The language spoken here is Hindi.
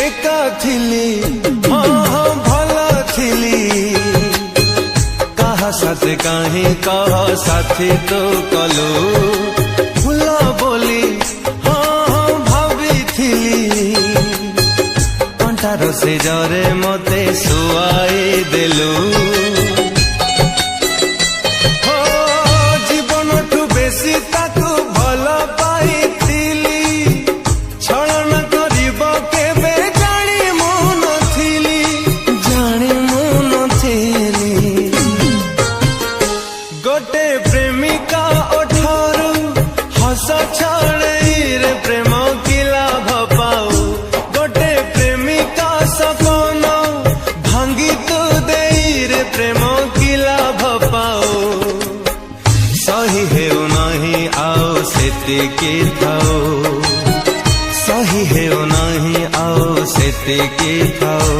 एका थिली हाँ भला थिली कहा साथे काहे कह साथी तो कलु भूला बोली हाँ भाभी थिली कंठार से जरे मते सुआई देलु गोटे प्रेमिका ओठारू हस छड़े प्रेम की लाभ पाऊ गोटे प्रेमिका सपन भांगी तू दे रे प्रेम की लाभ पाऊ सही हेउ नहीं आओ सेतिकी थाओ सही हेउ नहीं आओ सेतिकी थाओ।